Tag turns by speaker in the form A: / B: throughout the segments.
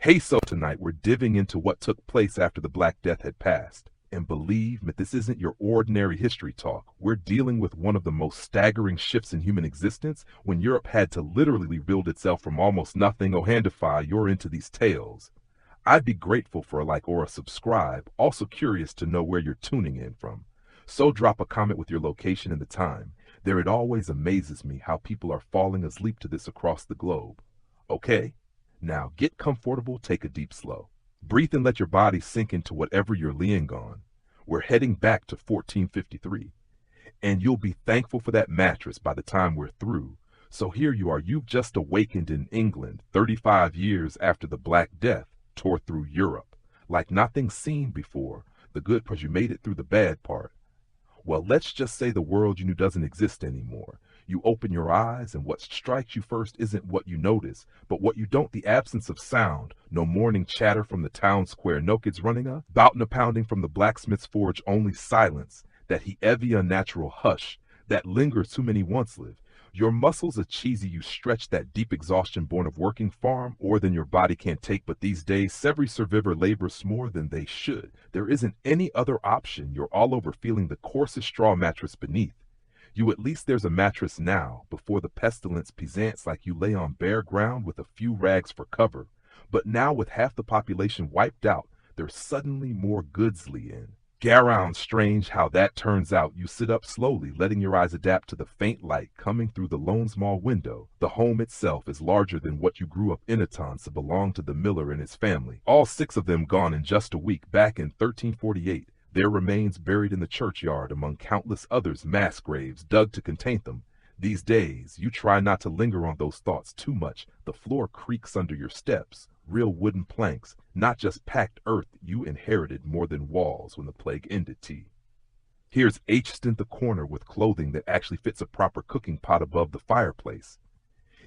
A: Hey, so tonight we're diving into what took place after the Black Death had passed. And believe me, this isn't your ordinary history talk. We're dealing with one of the most staggering shifts in human existence when Europe had to literally rebuild itself from almost nothing. Oh, Handify, you're into these tales. I'd be grateful for a like or a subscribe, also curious to know where you're tuning in from. So drop a comment with your location and the time. There it always amazes me how people are falling asleep to this across the globe. Okay? Now get comfortable, take a deep slow. Breathe and let your body sink into whatever you're laying on. We're heading back to 1453. And you'll be thankful for that mattress by the time we're through. So here you are, you've just awakened in England 35 years after the Black Death tore through Europe. Like nothing seen before. The good part, you made it through the bad part. Well, let's just say the world you knew doesn't exist anymore. You open your eyes, and what strikes you first isn't what you notice, but what you don't. The absence of sound. No morning chatter from the town square. No kids running about and pounding from the blacksmith's forge. Only silence. That heavy, unnatural hush that lingers too many once live. Your muscles are cheesy. You stretch that deep exhaustion born of working farm, or than your body can't take. But these days, every survivor labors more than they should. There isn't any other option. You're all over feeling the coarsest straw mattress beneath. You at least there's a mattress now, before the pestilence presents like you lay on bare ground with a few rags for cover. But now with half the population wiped out, there's suddenly more goodsly in. Garound, strange how that turns out. You sit up slowly, letting your eyes adapt to the faint light coming through the lone small window. The home itself is larger than what you grew up in. To belong to the miller and his family. All 6 of them gone in just a week, back in 1348. Their remains buried in the churchyard among countless others' mass graves dug to contain them. These days, you try not to linger on those thoughts too much. The floor creaks under your steps. Real wooden planks, not just packed earth you inherited more than walls when the plague ended. Here's H in the corner with clothing that actually fits a proper cooking pot above the fireplace.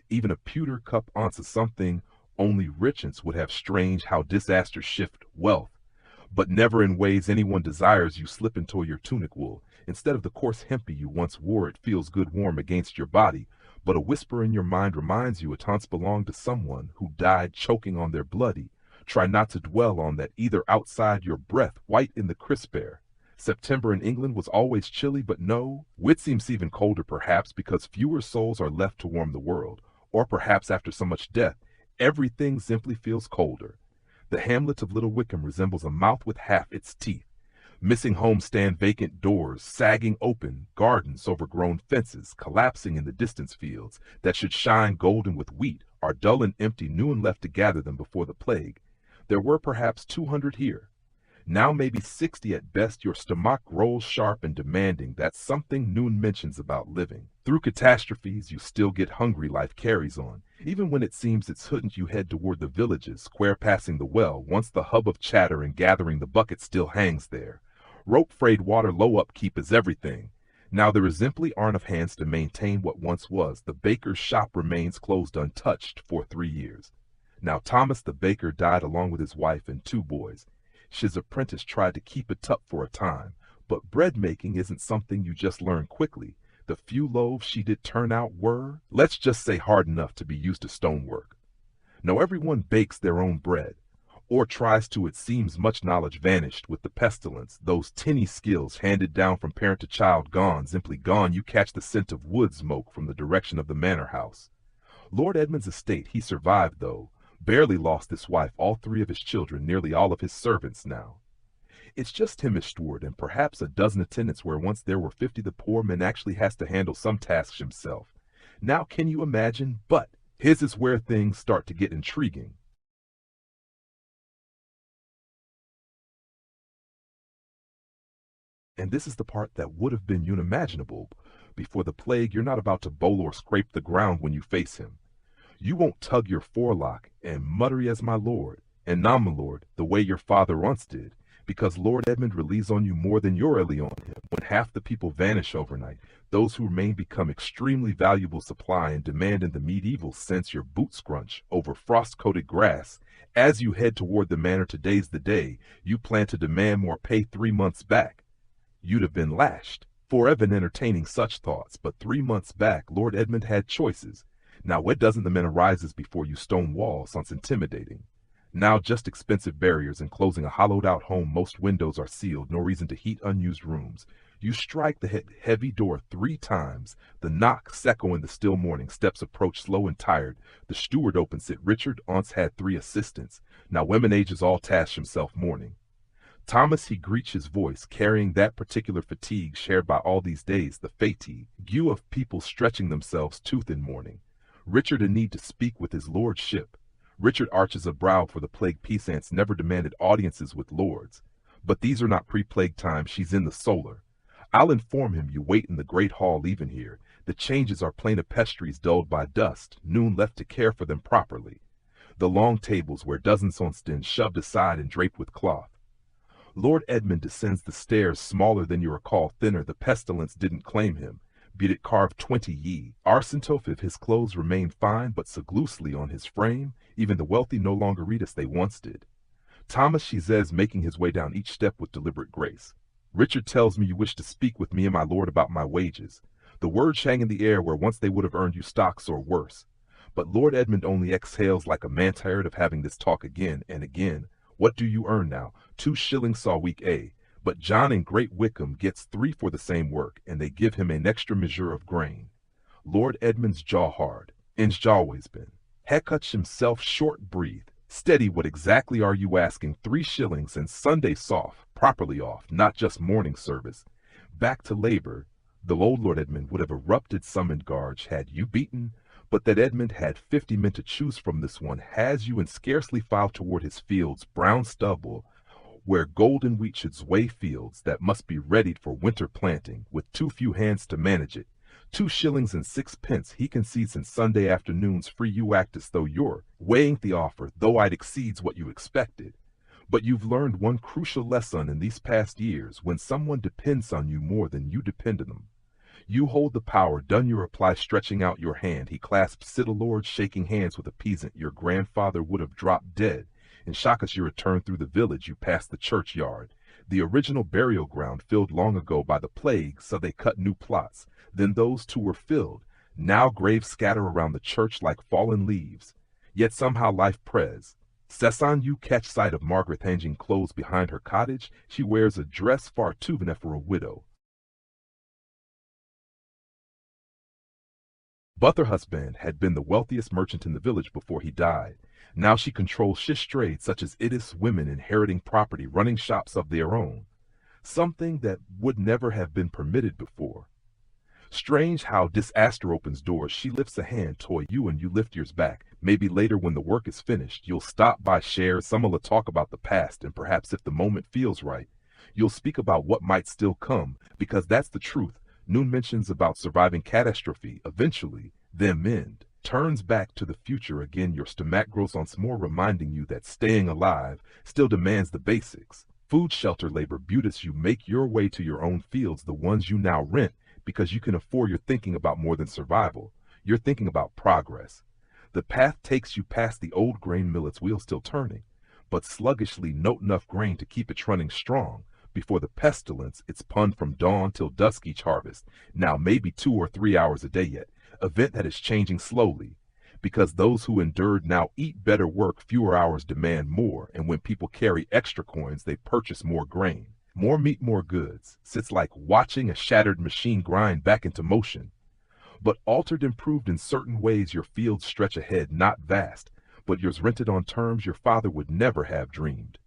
A: Even a pewter cup onto something only richens would have. Strange how disasters shift wealth, but never in ways anyone desires. You slip into your tunic wool. Instead of the coarse hempy you once wore, it feels good warm against your body. But a whisper in your mind reminds you it once belonged to someone who died choking on their bloody. Try not to dwell on that either. Outside your breath, white in the crisp air. September in England was always chilly, but no, it seems even colder, perhaps because fewer souls are left to warm the world. Or perhaps after so much death, everything simply feels colder. The hamlet of Little Wickham resembles a mouth with half its teeth. Missing homes stand vacant, doors sagging open, gardens, overgrown fences collapsing in the distance. Fields that should shine golden with wheat are dull and empty. New and left to gather them before the plague. There were perhaps 200 here. Now maybe 60 at best. Your stomach rolls sharp and demanding. That's something Noon mentions about living. Through catastrophes, you still get hungry. Life carries on. Even when it seems it's hidden, you head toward the villages, square passing the well. Once the hub of chatter and gathering, the bucket still hangs there. Rope frayed water, low upkeep is everything. Now there simply aren't of hands to maintain what once was. The baker's shop remains closed untouched for 3 years. Now Thomas the baker died along with his wife and 2 boys. His apprentice tried to keep it up for a time, but bread making isn't something you just learn quickly. The few loaves she did turn out were, let's just say, hard enough to be used to stonework. Now everyone bakes their own bread, or tries to. It seems much knowledge vanished with the pestilence. Those tinny skills handed down from parent to child gone, simply gone. You catch the scent of wood smoke from the direction of the manor house. Lord Edmund's estate, he survived though. Barely lost his wife, all 3 of his children, nearly all of his servants now. It's just him as steward and perhaps a dozen attendants where once there were 50. The poor man actually has to handle some tasks himself. Now can you imagine? But his is where things start to get intriguing. And this is the part that would have been unimaginable before the plague. You're not about to bowl or scrape the ground when you face him. You won't tug your forelock and mutter as my lord, and now my lord, the way your father once did, because Lord Edmund relies on you more than you're really on him. When half the people vanish overnight, those who remain become extremely valuable supply and demand in the medieval sense. Your boots scrunch over frost-coated grass. As you head toward the manor, today's the day you plan to demand more pay. 3 months back, you'd have been lashed. Forever entertaining such thoughts, but 3 months back, Lord Edmund had choices. Now, what doesn't the man arises before you stone wall sounds intimidating. Now just expensive barriers enclosing a hollowed-out home. Most windows are sealed, no reason to heat unused rooms. You strike the heavy door 3 times. The knocks echo in the still morning. Steps approach slow and tired. The steward opens it. Richard once had 3 assistants. Now women ages all task himself mourning. Thomas he greets his voice, carrying that particular fatigue shared by all these days, the fatigue of people stretching themselves tooth in mourning. Richard a need to speak with his lordship. Richard arches a brow, for the plague peasants never demanded audiences with lords. But these are not pre-plague times, she's in the solar. I'll inform him you wait in the great hall even here. The changes are plain of pastries dulled by dust, noon left to care for them properly. The long tables where dozens on stand shoved aside and draped with cloth. Lord Edmund descends the stairs, smaller than you recall, thinner. The pestilence didn't claim him. Be it carved 20 ye. Arsentoph, if his clothes remain fine, but so loosely on his frame, even the wealthy no longer read as they once did. Thomas she says, making his way down each step with deliberate grace. Richard tells me you wish to speak with me and my lord about my wages. The words hang in the air where once they would have earned you stocks or worse. But Lord Edmund only exhales like a man tired of having this talk again and again. What do you earn now? 2 shillings saw week A. But John in Great Wickham gets 3 for the same work, and they give him an extra measure of grain. Lord Edmund's jaw hard, and's always been. Heckuch himself short breathed. Steady, what exactly are you asking? 3 shillings and Sunday soft, properly off, not just morning service. Back to labor. The old Lord Edmund would have erupted summoned guards had you beaten, but that Edmund had 50 men to choose from. This one has you and scarcely filed toward his fields, brown stubble, where golden wheat should sway, fields that must be readied for winter planting, with too few hands to manage it. 2 shillings and 6 pence he concedes, in Sunday afternoons free. You act as though you're weighing the offer, though I'd exceeds what you expected. But you've learned one crucial lesson in these past years: when someone depends on you more than you depend on them, you hold the power. Done you reply, stretching out your hand. He clasped Sidalord, shaking hands with a peasant. Your grandfather would have dropped dead. In shock as you return through the village, you pass the churchyard, the original burial ground filled long ago by the plague, so they cut new plots. Then those too were filled. Now graves scatter around the church like fallen leaves. Yet somehow life press. Cesson, you catch sight of Margaret hanging clothes behind her cottage. She wears a dress far too vanilla for a widow. But her husband had been the wealthiest merchant in the village before he died. Now she controls shish trade, such as it is women inheriting property, running shops of their own, something that would never have been permitted before. Strange how disaster opens doors. She lifts a hand toward you and you lift yours back. Maybe later when the work is finished, you'll stop by, share. Some will talk about the past, and perhaps if the moment feels right, you'll speak about what might still come, because that's the truth. Noon mentions about surviving catastrophe, eventually, them end. Turns back to the future again. Your stomach grows on some more, reminding you that staying alive still demands the basics. Food, shelter, labor, beauties. You make your way to your own fields, the ones you now rent, because you can afford. You're thinking about more than survival. You're thinking about progress. The path takes you past the old grain mill, its wheels still turning, but sluggishly, not enough grain to keep it running strong. Before the pestilence, it's pun from dawn till dusk each harvest. Now maybe 2 or 3 hours a day yet. Event that is changing slowly, because those who endured now eat better, work fewer hours, demand more, and when people carry extra coins, they purchase more grain. More meat, more goods. Sits like watching a shattered machine grind back into motion. But altered, improved in certain ways. Your fields stretch ahead, not vast, but yours rented on terms your father would never have dreamed.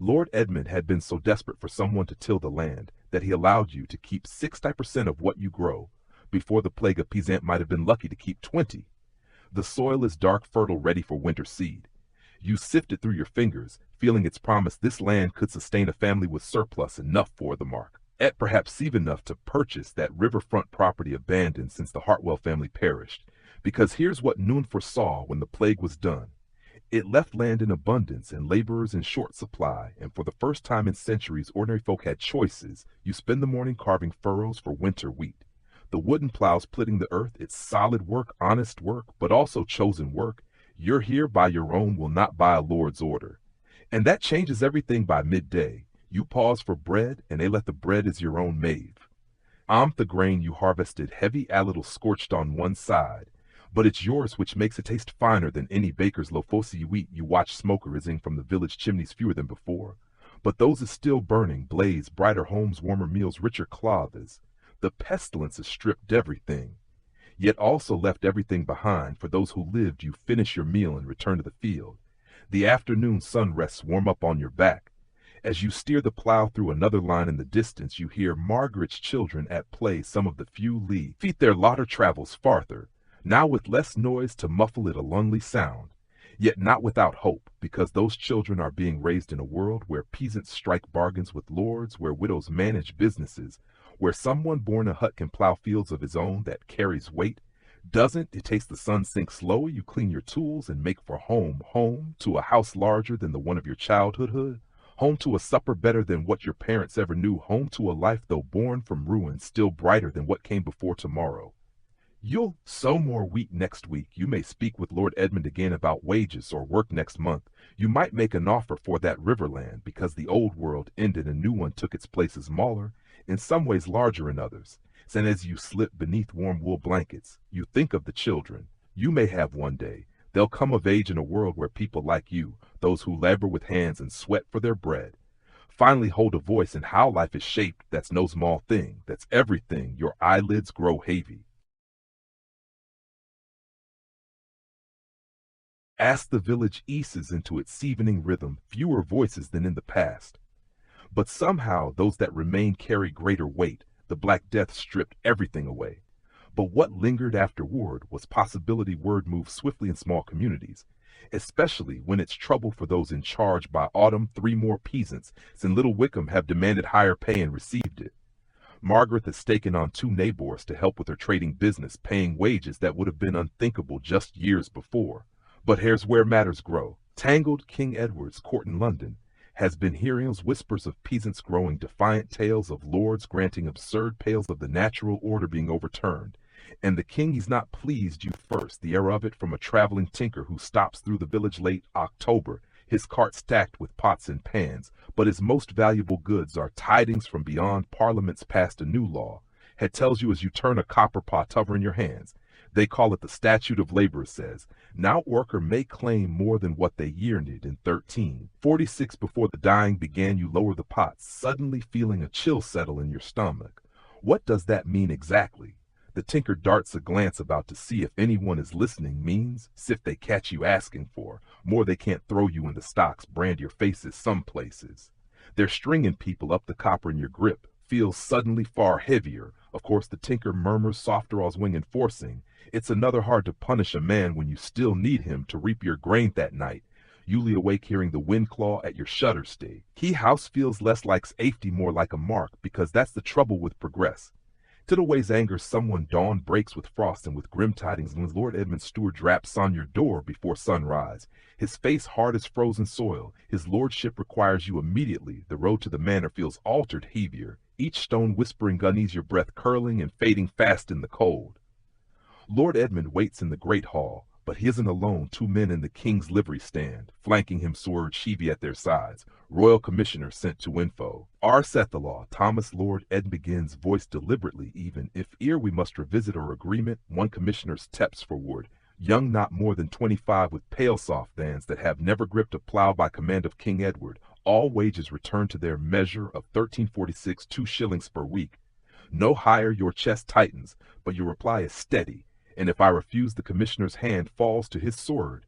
A: Lord Edmund had been so desperate for someone to till the land that he allowed you to keep 60% of what you grow. Before the plague, a peasant might have been lucky to keep 20. The soil is dark, fertile, ready for winter seed. You sifted through your fingers, feeling its promise. This land could sustain a family with surplus enough for the mark, at perhaps even enough to purchase that riverfront property abandoned since the Hartwell family perished. Because here's what Noon foresaw when the plague was done. It left land in abundance and laborers in short supply, and for the first time in centuries, ordinary folk had choices. You spend the morning carving furrows for winter wheat. The wooden plows splitting the earth. It's solid work, honest work, but also chosen work. You're here by your own, will not by a lord's order. And that changes everything by midday. You pause for bread, and they let the bread as your own mave. The grain you harvested, heavy, a little scorched on one side, But it's yours which makes it taste finer than any baker's loafosi you eat. You watch smoke rising from the village chimneys fewer than before. But those is still burning, blaze, brighter homes, warmer meals, richer clothes. The pestilence has stripped everything, yet also left everything behind. For those who lived, you finish your meal and return to the field. The afternoon sun rests warm up on your back. As you steer the plow through another line in the distance, you hear Margaret's children at play. Some of the few leave. Feet their laughter travels farther, now with less noise to muffle it a lonely sound. Yet not without hope, because those children are being raised in a world where peasants strike bargains with lords, where widows manage businesses, where someone born in a hut can plow fields of his own that carries weight. Doesn't it taste the sun sink slower? You clean your tools and make for home, home to a house larger than the one of your childhood, home to a supper better than what your parents ever knew, home to a life though born from ruin still brighter than what came before tomorrow. You'll sow more wheat next week. You may speak with Lord Edmund again about wages or work next month. You might make an offer for that riverland, because the old world ended and a new one took its place, smaller, in some ways larger in others. And as you slip beneath warm wool blankets, you think of the children you may have one day. They'll come of age in a world where people like you, those who labor with hands and sweat for their bread, finally hold a voice in how life is shaped. That's no small thing. That's everything. Your eyelids grow heavy. Ask the village eases into its evening rhythm, fewer voices than in the past. But somehow those that remain carry greater weight. The Black Death stripped everything away. But what lingered afterward was possibility. Word moves swiftly in small communities, especially when it's trouble for those in charge. By autumn, 3 more peasants in Little Wickham have demanded higher pay and received it. Margaret has taken on 2 neighbors to help with her trading business, paying wages that would have been unthinkable just years before. But here's where matters grow. Tangled King Edward's court in London has been hearing whispers of peasants growing defiant, tales of lords granting absurd tales of the natural order being overturned. And the king, he's not pleased. You first the air of it from a traveling tinker who stops through the village late October, his cart stacked with pots and pans. But his most valuable goods are tidings from beyond. Parliament's passed a new law. It tells you as you turn a copper pot over in your hands. They call it the Statute of Labor. Says, now worker may claim more than what they yearned in 1346. Before the dying began, you lower the pot, suddenly feeling a chill settle in your stomach. What does that mean exactly? The tinker darts a glance about to see if anyone is listening. Means, if they catch you asking for more, they can't throw you in the stocks, brand your faces some places. They're stringing people up. The copper in your grip feels suddenly far heavier. Of course, the tinker murmurs softer all's wing enforcing. It's another hard to punish a man when you still need him to reap your grain that night. You lay awake hearing the wind claw at your shutter stay. Key house feels less like safety, more like a mark, because that's the trouble with progress. To the ways anger someone, dawn breaks with frost and with grim tidings. When Lord Edmund's steward raps on your door before sunrise, his face hard as frozen soil, his lordship requires you immediately. The road to the manor feels altered, heavier, each stone whispering unease, your breath curling and fading fast in the cold. Lord Edmund waits in the great hall, but he isn't alone. 2 men in the king's livery stand, flanking him, sword sheavy at their sides. Royal commissioner sent to info. Our set the law. Thomas. Lord Ed begins, voice deliberately even. If ere we must revisit our agreement. 1 commissioner steps forward, young, not more than 25, with pale soft hands that have never gripped a plow. By command of King Edward, all wages return to their measure of 1346, 2 shillings per week. No higher. Your chest tightens, but your reply is steady. And if I refuse, the commissioner's hand falls to his sword.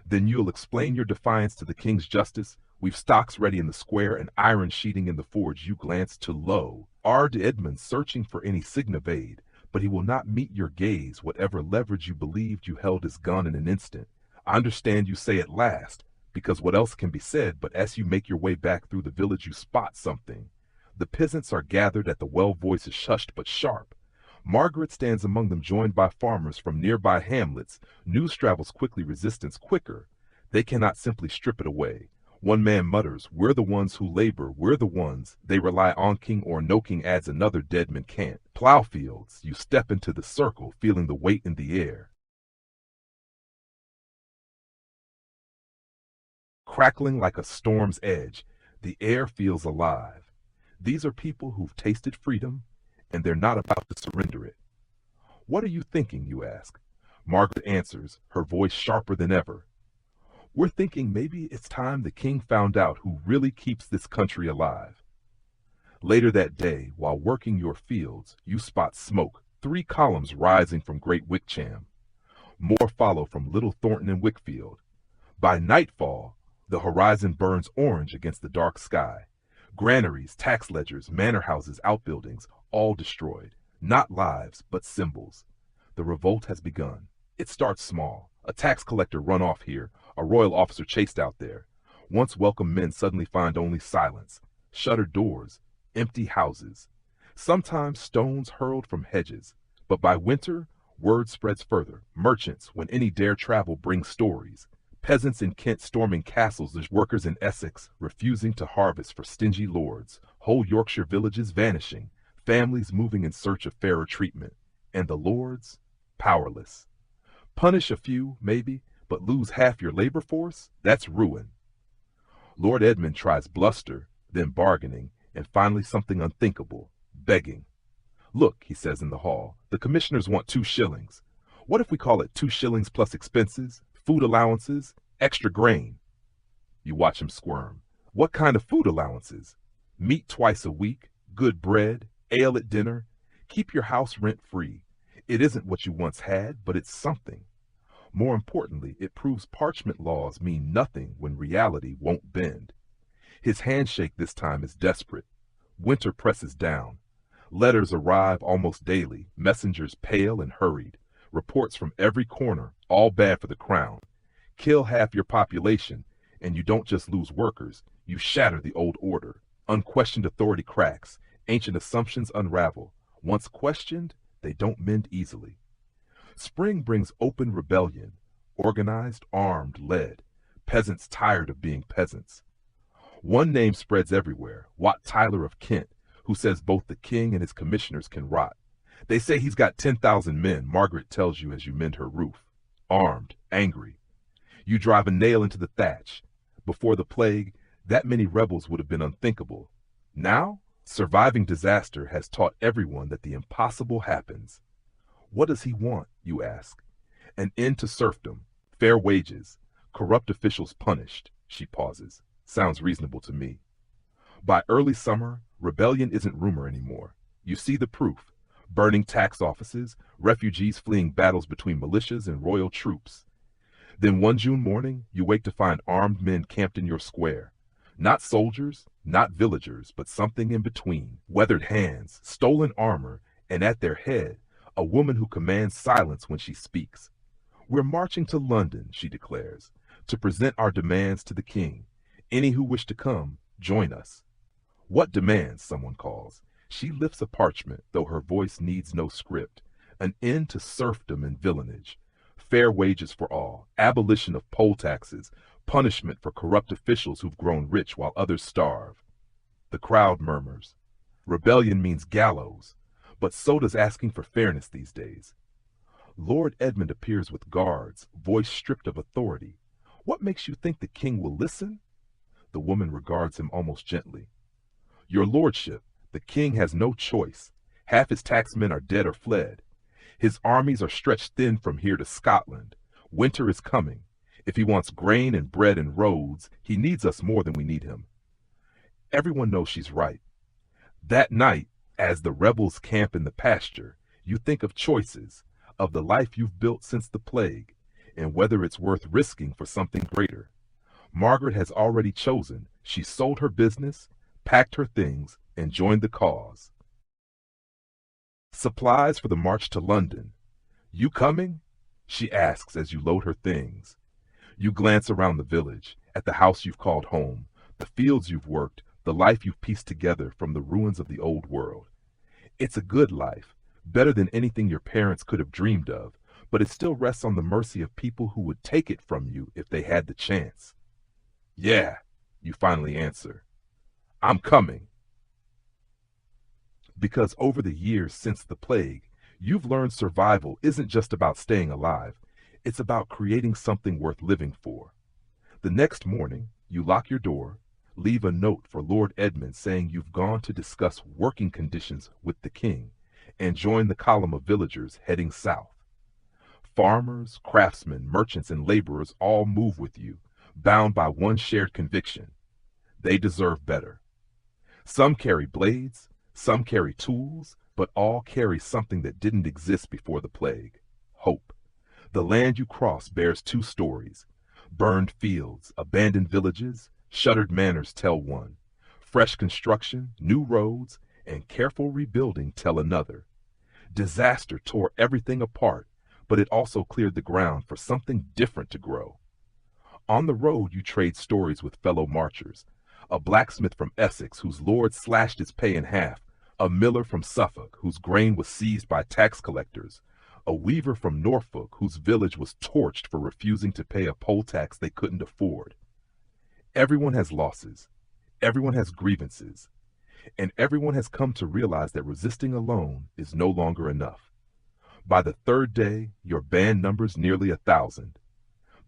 A: Then you'll explain your defiance to the king's justice. We've stocks ready in the square and iron sheeting in the forge. You glance to lo, Ard Edmund, searching for any sign of aid, but he will not meet your gaze. Whatever leverage you believed you held is gone in an instant. I understand, you say at last, because what else can be said? But as you make your way back through the village, you spot something. The peasants are gathered at the well, voices hushed but sharp. Margaret stands among them, joined by farmers from nearby hamlets. News travels quickly, resistance quicker. They cannot simply strip it away. 1 man mutters, we're the ones who labor, we're the ones they rely on. King or no king, adds another, dead men can't plow fields. You step into the circle, feeling the weight in the air. Crackling like a storm's edge, the air feels alive. These are people who've tasted freedom, and they're not about to surrender it. What are you thinking, you ask? Margaret answers, her voice sharper than ever. We're thinking maybe it's time the king found out who really keeps this country alive. Later that day, while working your fields, you spot smoke, 3 columns rising from Great Wickcham. More follow from Little Thornton and Wickfield. By nightfall, the horizon burns orange against the dark sky. Granaries, tax ledgers, manor houses, outbuildings, all destroyed. Not lives, but symbols. The revolt has begun. It starts small. A tax collector run off here, a royal officer chased out there. Once welcome men suddenly find only silence, shuttered doors, empty houses. Sometimes stones hurled from hedges. But by winter, word spreads further. Merchants, when any dare travel, bring stories. Peasants in Kent storming castles, there's workers in Essex refusing to harvest for stingy lords, whole Yorkshire villages vanishing, families moving in search of fairer treatment, and the lords powerless. Punish a few, maybe, but lose half your labor force? That's ruin. Lord Edmund tries bluster, then bargaining, and finally something unthinkable, begging. Look, he says in the hall, the commissioners want 2 shillings. What if we call it 2 shillings plus expenses, food allowances, extra grain? You watch him squirm. What kind of food allowances? Meat twice a week, good bread, ale at dinner. Keep your house rent free. It isn't what you once had, but it's something. More importantly, it proves parchment laws mean nothing when reality won't bend. His handshake this time is desperate. Winter presses down. Letters arrive almost daily, messengers pale and hurried. Reports from every corner, all bad for the crown. Kill half your population, and you don't just lose workers, you shatter the old order. Unquestioned authority cracks, ancient assumptions unravel. Once questioned, they don't mend easily. Spring brings open rebellion, organized, armed, led. Peasants tired of being peasants. One name spreads everywhere, Wat Tyler of Kent, who says both the king and his commissioners can rot. They say he's got 10,000 men, Margaret tells you as you mend her roof. Armed, angry. You drive a nail into the thatch. Before the plague, that many rebels would have been unthinkable. Now, surviving disaster has taught everyone that the impossible happens. What does he want, you ask? An end to serfdom, fair wages, corrupt officials punished. She pauses. Sounds reasonable to me. By early summer, rebellion isn't rumor anymore. You see the proof. Burning tax offices, refugees fleeing battles between militias and royal troops. Then one June morning, you wake to find armed men camped in your square. Not soldiers, not villagers, but something in between. Weathered hands, stolen armor, and at their head, a woman who commands silence when she speaks. We're marching to London, she declares, to present our demands to the king. Any who wish to come, join us. What demands, someone calls. She lifts a parchment, though her voice needs no script. An end to serfdom and villanage. Fair wages for all. Abolition of poll taxes. Punishment for corrupt officials who've grown rich while others starve. The crowd murmurs. Rebellion means gallows. But so does asking for fairness these days. Lord Edmund appears with guards, voice stripped of authority. What makes you think the king will listen? The woman regards him almost gently. Your lordship, the king has no choice. Half his taxmen are dead or fled. His armies are stretched thin from here to Scotland. Winter is coming. If he wants grain and bread and roads, he needs us more than we need him. Everyone knows she's right. That night, as the rebels camp in the pasture, you think of choices, of the life you've built since the plague, and whether it's worth risking for something greater. Margaret has already chosen. She sold her business, packed her things, and joined the cause. Supplies for the march to London. You coming? She asks as you load her things. You glance around the village, at the house you've called home, the fields you've worked, the life you've pieced together from the ruins of the old world. It's a good life, better than anything your parents could have dreamed of, but it still rests on the mercy of people who would take it from you if they had the chance. Yeah, you finally answer. I'm coming. Because over the years since the plague, you've learned survival isn't just about staying alive. It's about creating something worth living for. The next morning, you lock your door, leave a note for Lord Edmund saying you've gone to discuss working conditions with the king, and join the column of villagers heading south. Farmers, craftsmen, merchants, and laborers all move with you, bound by one shared conviction. They deserve better. Some carry blades, some carry tools, but all carry something that didn't exist before the plague: hope. The land you cross bears two stories: burned fields, abandoned villages, shuttered manors tell one. Fresh construction, new roads, and careful rebuilding tell another. Disaster tore everything apart, but it also cleared the ground for something different to grow. On the road you trade stories with fellow marchers: a blacksmith from Essex whose lord slashed his pay in half, a miller from Suffolk whose grain was seized by tax collectors, a weaver from Norfolk whose village was torched for refusing to pay a poll tax they couldn't afford. Everyone has losses, everyone has grievances, and everyone has come to realize that resisting alone is no longer enough. By the third day, your band numbers nearly 1,000.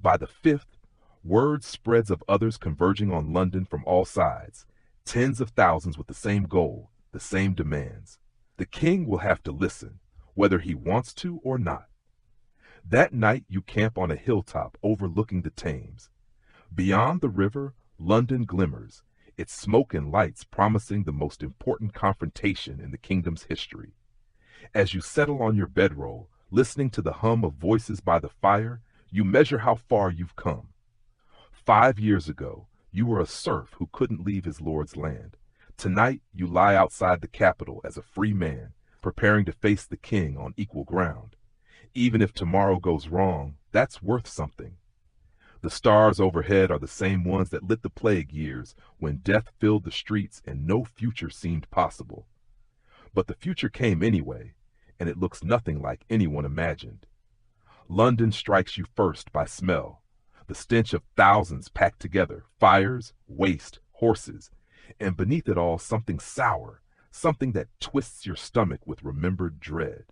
A: By the fifth, word spreads of others converging on London from all sides, tens of thousands with the same goal, the same demands. The king will have to listen, whether he wants to or not. That night you camp on a hilltop overlooking the Thames. Beyond the river, London glimmers, its smoke and lights promising the most important confrontation in the kingdom's history. As you settle on your bedroll, listening to the hum of voices by the fire, you measure how far you've come. 5 years ago, you were a serf who couldn't leave his lord's land. Tonight, you lie outside the capital as a free man, preparing to face the king on equal ground. Even if tomorrow goes wrong, that's worth something. The stars overhead are the same ones that lit the plague years when death filled the streets and no future seemed possible. But the future came anyway, and it looks nothing like anyone imagined. London strikes you first by smell, the stench of thousands packed together, fires, waste, horses, and beneath it all something sour, something that twists your stomach with remembered dread.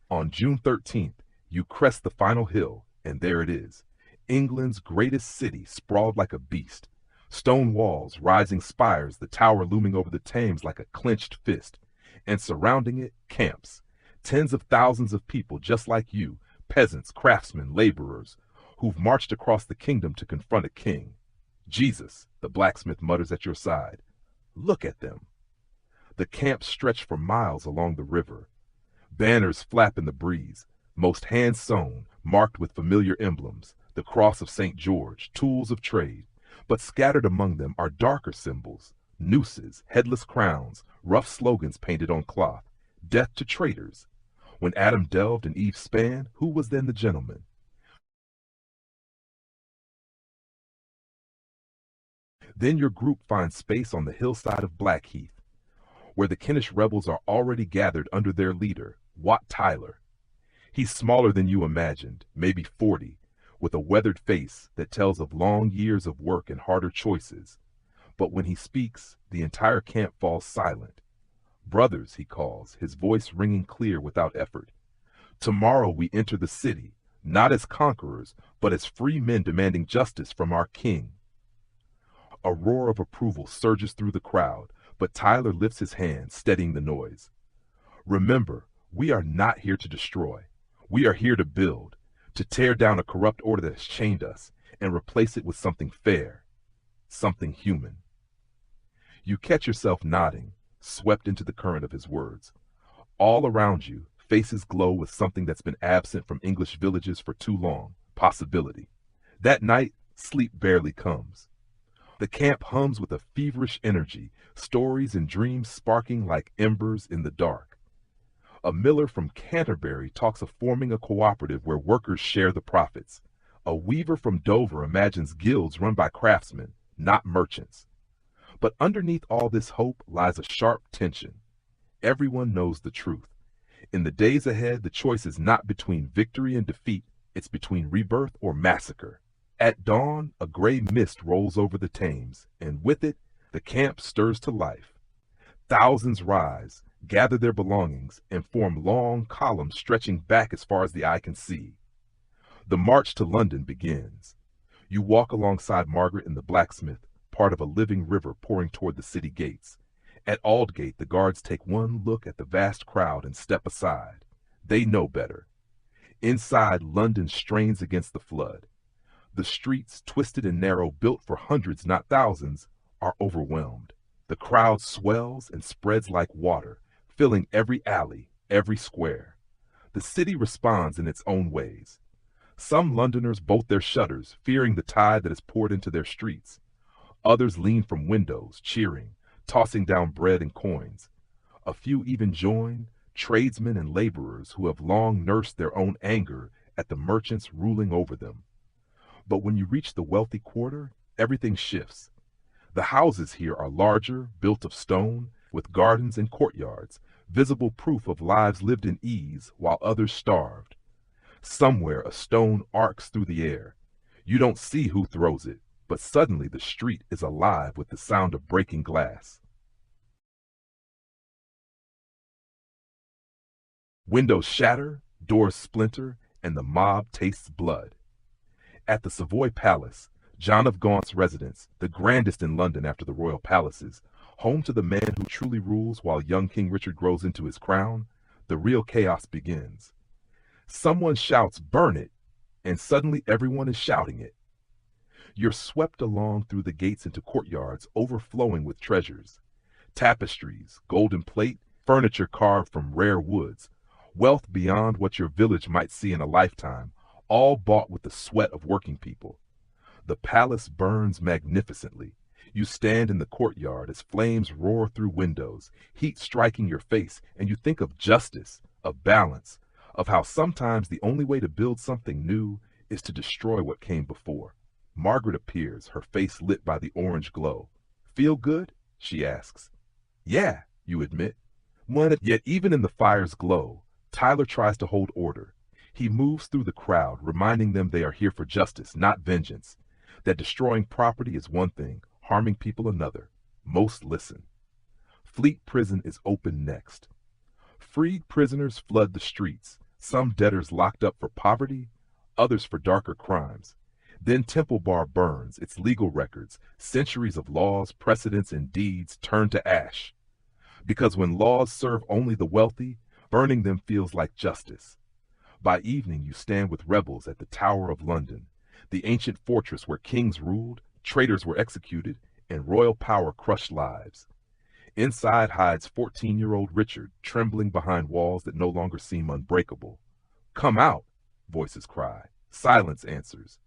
A: On June 13th, you crest the final hill, and there it is, England's greatest city sprawled like a beast. Stone walls, rising spires, the tower looming over the Thames like a clenched fist, and surrounding it, camps, tens of thousands of people just like you, peasants, craftsmen, laborers, who've marched across the kingdom to confront a king. Jesus, the blacksmith mutters at your side. Look at them. The camps stretch for miles along the river. Banners flap in the breeze, most hand-sewn, marked with familiar emblems, the cross of St. George, tools of trade, but scattered among them are darker symbols, nooses, headless crowns, rough slogans painted on cloth, death to traitors. When Adam delved and Eve span, who was then the gentleman? Then your group finds space on the hillside of Blackheath, where the Kentish rebels are already gathered under their leader, Wat Tyler. He's smaller than you imagined, maybe 40, with a weathered face that tells of long years of work and harder choices. But when he speaks, the entire camp falls silent. Brothers, he calls, his voice ringing clear without effort. Tomorrow we enter the city, not as conquerors, but as free men demanding justice from our king. A roar of approval surges through the crowd, but Tyler lifts his hand, steadying the noise. Remember, we are not here to destroy. We are here to build, to tear down a corrupt order that has chained us and replace it with something fair, something human. You catch yourself nodding, swept into the current of his words. All around you, faces glow with something that's been absent from English villages for too long: possibility. That night, sleep barely comes. The camp hums with a feverish energy, stories and dreams sparking like embers in the dark. A miller from Canterbury talks of forming a cooperative where workers share the profits. A weaver from Dover imagines guilds run by craftsmen, not merchants. But underneath all this hope lies a sharp tension. Everyone knows the truth. In the days ahead, the choice is not between victory and defeat, it's between rebirth or massacre. At dawn, a gray mist rolls over the Thames, and with it, the camp stirs to life. Thousands rise, gather their belongings, and form long columns stretching back as far as the eye can see. The march to London begins. You walk alongside Margaret and the blacksmith, part of a living river pouring toward the city gates. At Aldgate, the guards take one look at the vast crowd and step aside. They know better. Inside, London strains against the flood. The streets, twisted and narrow, built for hundreds, not thousands, are overwhelmed. The crowd swells and spreads like water, filling every alley, every square. The city responds in its own ways. Some Londoners bolt their shutters, fearing the tide that has poured into their streets. Others lean from windows, cheering, tossing down bread and coins. A few even join, tradesmen and laborers who have long nursed their own anger at the merchants ruling over them. But when you reach the wealthy quarter, everything shifts. The houses here are larger, built of stone, with gardens and courtyards, visible proof of lives lived in ease while others starved. Somewhere a stone arcs through the air. You don't see who throws it, but suddenly the street is alive with the sound of breaking glass. Windows shatter, doors splinter, and the mob tastes blood. At the Savoy Palace, John of Gaunt's residence, the grandest in London after the royal palaces, home to the man who truly rules while young King Richard grows into his crown, the real chaos begins. Someone shouts, "Burn it!" and suddenly everyone is shouting it. You're swept along through the gates into courtyards overflowing with treasures. Tapestries, golden plate, furniture carved from rare woods, wealth beyond what your village might see in a lifetime, all bought with the sweat of working people. The palace burns magnificently. You stand in the courtyard as flames roar through windows, heat striking your face, and you think of justice, of balance, of how sometimes the only way to build something new is to destroy what came before. Margaret appears, her face lit by the orange glow. "Feel good?" she asks. "Yeah," you admit. Yet even in the fire's glow, Tyler tries to hold order. He moves through the crowd, reminding them they are here for justice, not vengeance. That destroying property is one thing, harming people another. Most listen. Fleet Prison is open next. Freed prisoners flood the streets, some debtors locked up for poverty, others for darker crimes. Then Temple Bar burns, its legal records, centuries of laws, precedents, and deeds turn to ash. Because when laws serve only the wealthy, burning them feels like justice. By evening you stand with rebels at the Tower of London, the ancient fortress where kings ruled, traitors were executed, and royal power crushed lives. Inside hides 14-year-old Richard, trembling behind walls that no longer seem unbreakable. "Come out," voices cry. Silence answers.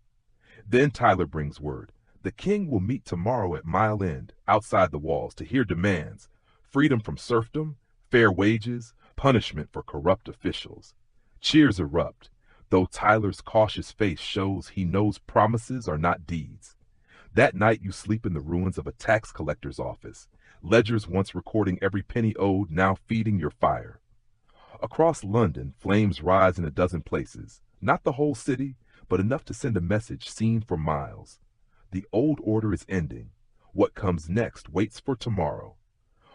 A: Then Tyler brings word. The king will meet tomorrow at Mile End, outside the walls, to hear demands. Freedom from serfdom, fair wages, punishment for corrupt officials. Cheers erupt, though Tyler's cautious face shows he knows promises are not deeds. That night you sleep in the ruins of a tax collector's office, ledgers once recording every penny owed now feeding your fire. Across London, flames rise in a dozen places, not the whole city, but enough to send a message seen for miles. The old order is ending. What comes next waits for tomorrow.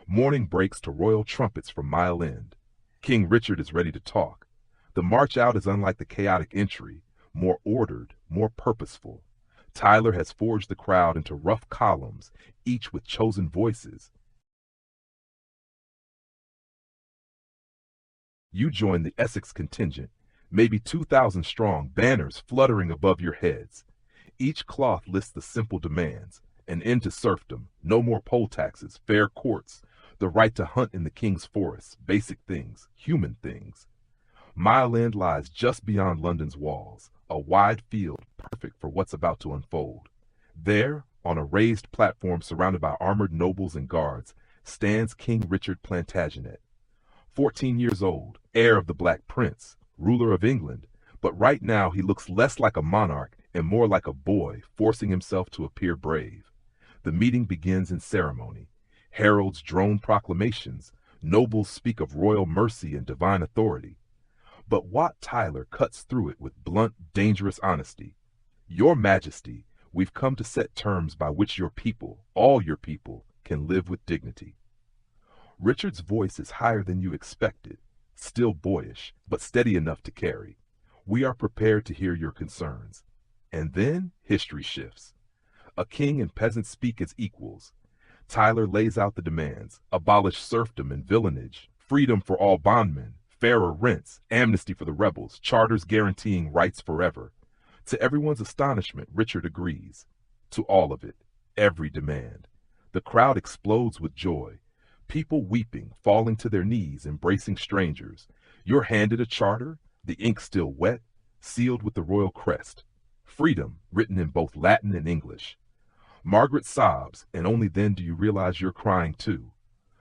A: Morning breaks to royal trumpets from Mile End. King Richard is ready to talk. The march out is unlike the chaotic entry, more ordered, more purposeful. Tyler has forged the crowd into rough columns, each with chosen voices. You join the Essex contingent, maybe 2,000 strong, banners fluttering above your heads. Each cloth lists the simple demands: an end to serfdom, no more poll taxes, fair courts, the right to hunt in the king's forests, basic things, human things. Mile End lies just beyond London's walls, a wide field perfect for what's about to unfold. There, on a raised platform surrounded by armored nobles and guards, stands King Richard Plantagenet. 14 years old, heir of the Black Prince, ruler of England, but right now he looks less like a monarch and more like a boy forcing himself to appear brave. The meeting begins in ceremony. Heralds drone proclamations, nobles speak of royal mercy and divine authority. But Wat Tyler cuts through it with blunt, dangerous honesty. "Your Majesty, we've come to set terms by which your people, all your people, can live with dignity." Richard's voice is higher than you expected, still boyish, but steady enough to carry. "We are prepared to hear your concerns." And then history shifts. A king and peasants speak as equals. Tyler lays out the demands: abolish serfdom and villanage, freedom for all bondmen, fairer rents, amnesty for the rebels, charters guaranteeing rights forever. To everyone's astonishment, Richard agrees. To all of it, every demand. The crowd explodes with joy. People weeping, falling to their knees, embracing strangers. You're handed a charter, the ink still wet, sealed with the royal crest. Freedom, written in both Latin and English. Margaret sobs, and only then do you realize you're crying too.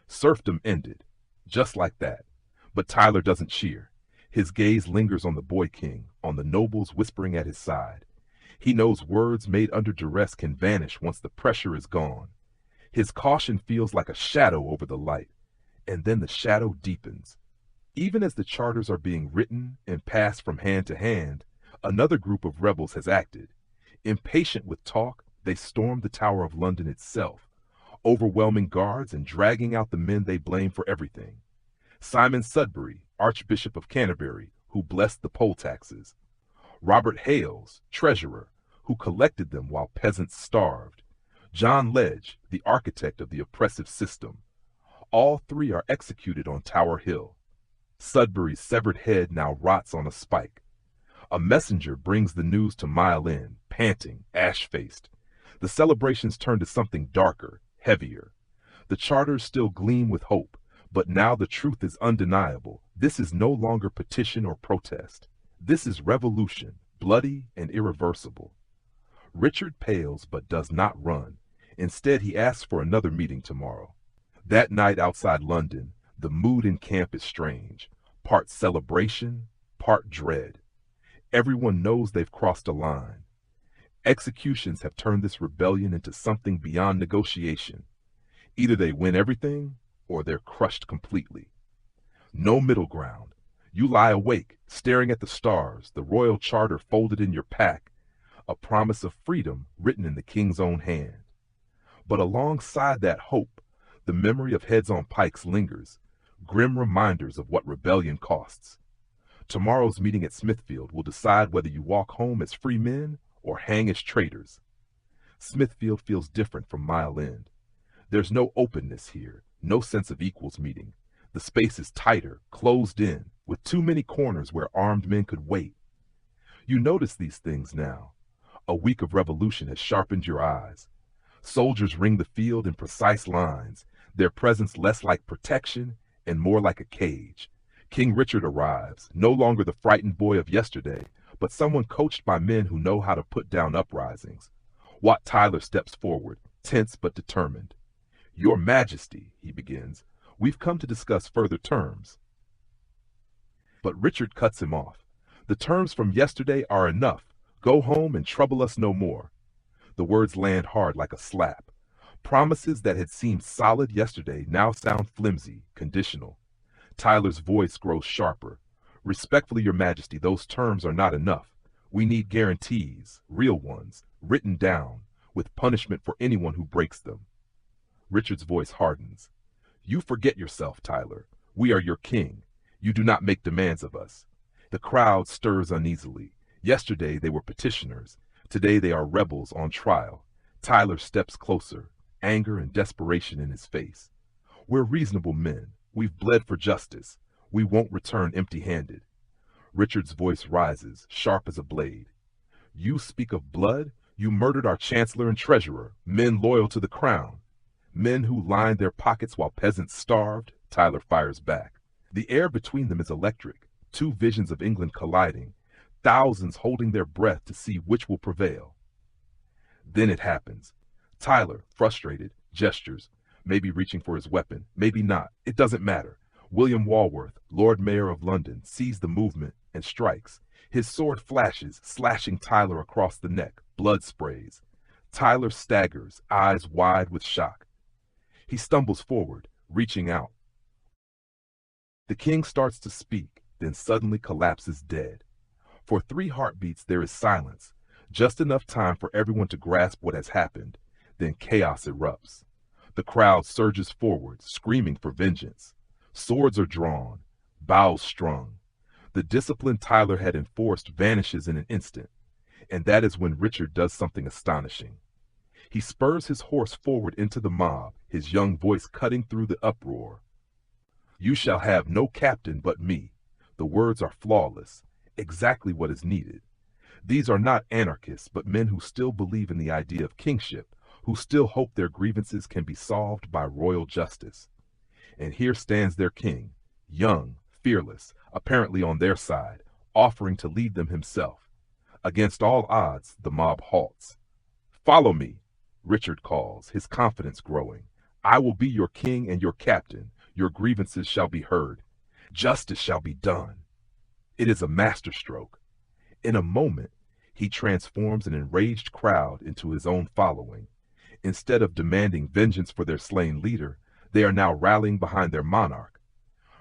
A: Serfdom ended, just like that. But Tyler doesn't cheer. His gaze lingers on the boy king, on the nobles whispering at his side. He knows words made under duress can vanish once the pressure is gone. His caution feels like a shadow over the light, and then the shadow deepens. Even as the charters are being written and passed from hand to hand, another group of rebels has acted. Impatient with talk, they storm the Tower of London itself, overwhelming guards and dragging out the men they blame for everything. Simon Sudbury, Archbishop of Canterbury, who blessed the poll taxes. Robert Hales, treasurer, who collected them while peasants starved. John Ledge, the architect of the oppressive system. All three are executed on Tower Hill. Sudbury's severed head now rots on a spike. A messenger brings the news to Mile End, panting, ash-faced. The celebrations turn to something darker, heavier. The charters still gleam with hope, but now the truth is undeniable. This is no longer petition or protest. This is revolution, bloody and irreversible. Richard pales but does not run. Instead, he asks for another meeting tomorrow. That night outside London, the mood in camp is strange. Part celebration, part dread. Everyone knows they've crossed a line. Executions have turned this rebellion into something beyond negotiation. Either they win everything, or they're crushed completely. No middle ground. You lie awake, staring at the stars, the royal charter folded in your pack, a promise of freedom written in the king's own hand. But alongside that hope, the memory of heads on pikes lingers, grim reminders of what rebellion costs. Tomorrow's meeting at Smithfield will decide whether you walk home as free men or hang as traitors. Smithfield feels different from Mile End. There's no openness here, no sense of equals meeting. The space is tighter, closed in, with too many corners where armed men could wait. You notice these things now. A week of revolution has sharpened your eyes. Soldiers ring the field in precise lines, their presence less like protection and more like a cage. King Richard arrives, no longer the frightened boy of yesterday, but someone coached by men who know how to put down uprisings. Wat Tyler steps forward, tense but determined. "Your Majesty," he begins, "we've come to discuss further terms." But Richard cuts him off. "The terms from yesterday are enough. Go home and trouble us no more." The words land hard like a slap. Promises that had seemed solid yesterday now sound flimsy, conditional. Tyler's voice grows sharper. "Respectfully, Your Majesty, those terms are not enough. We need guarantees, real ones, written down, with punishment for anyone who breaks them." Richard's voice hardens. "You forget yourself, Tyler. We are your king. You do not make demands of us." The crowd stirs uneasily. Yesterday they were petitioners. Today they are rebels on trial. Tyler steps closer, anger and desperation in his face. "We're reasonable men. We've bled for justice. We won't return empty-handed." Richard's voice rises, sharp as a blade. "You speak of blood? You murdered our chancellor and treasurer, men loyal to the crown. Men who lined their pockets while peasants starved," Tyler fires back. The air between them is electric, two visions of England colliding, thousands holding their breath to see which will prevail. Then it happens. Tyler, frustrated, gestures, maybe reaching for his weapon, maybe not. It doesn't matter. William Walworth, Lord Mayor of London, sees the movement and strikes. His sword flashes, slashing Tyler across the neck. Blood sprays. Tyler staggers, eyes wide with shock. He stumbles forward, reaching out. The king starts to speak, then suddenly collapses dead. For 3 heartbeats there is silence, just enough time for everyone to grasp what has happened. Then chaos erupts. The crowd surges forward, screaming for vengeance. Swords are drawn, bows strung. The discipline Tyler had enforced vanishes in an instant, and that is when Richard does something astonishing. He spurs his horse forward into the mob, his young voice cutting through the uproar. "You shall have no captain but me. The words are flawless, exactly what is needed. These are not anarchists, but men who still believe in the idea of kingship, who still hope their grievances can be solved by royal justice. And here stands their king, young, fearless, apparently on their side, offering to lead them himself. Against all odds, the mob halts. "Follow me," Richard calls, his confidence growing. "I will be your king and your captain. Your grievances shall be heard. Justice shall be done." It is a masterstroke. In a moment, he transforms an enraged crowd into his own following. Instead of demanding vengeance for their slain leader, they are now rallying behind their monarch.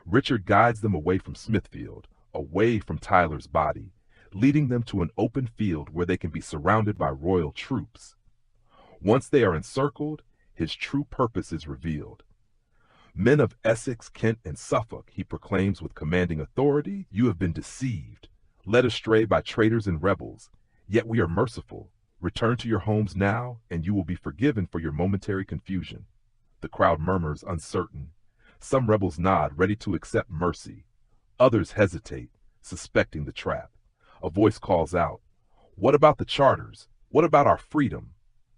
A: Richard guides them away from Smithfield, away from Tyler's body, leading them to an open field where they can be surrounded by royal troops. Once they are encircled, his true purpose is revealed. "Men of Essex, Kent, and Suffolk," he proclaims with commanding authority, "you have been deceived, led astray by traitors and rebels. Yet we are merciful. Return to your homes now, and you will be forgiven for your momentary confusion." The crowd murmurs, uncertain. Some rebels nod, ready to accept mercy. Others hesitate, suspecting the trap. A voice calls out, "What about the charters? What about our freedom?"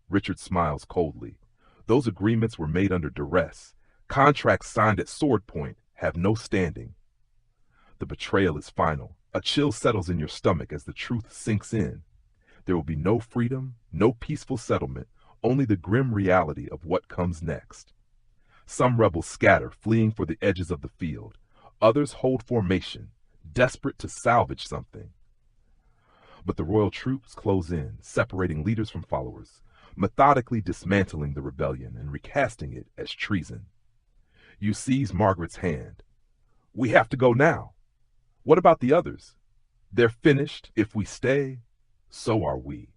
A: Richard smiles coldly. "Those agreements were made under duress. Contracts signed at sword point have no standing." The betrayal is final. A chill settles in your stomach as the truth sinks in. There will be no freedom, no peaceful settlement, only the grim reality of what comes next. Some rebels scatter, fleeing for the edges of the field. Others hold formation, desperate to salvage something. But the royal troops close in, separating leaders from followers, methodically dismantling the rebellion and recasting it as treason. You seize Margaret's hand. "We have to go now." "What about the others?" "They're finished. If we stay, so are we."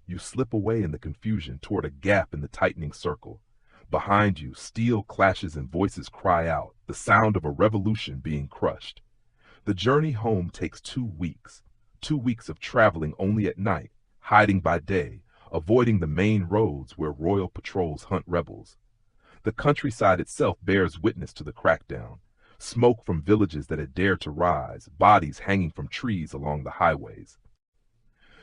A: You slip away in the confusion toward a gap in the tightening circle. Behind you, steel clashes and voices cry out, the sound of a revolution being crushed. The journey home takes 2 weeks. 2 weeks of traveling only at night, hiding by day, avoiding the main roads where royal patrols hunt rebels. The countryside itself bears witness to the crackdown. Smoke from villages that had dared to rise, bodies hanging from trees along the highways.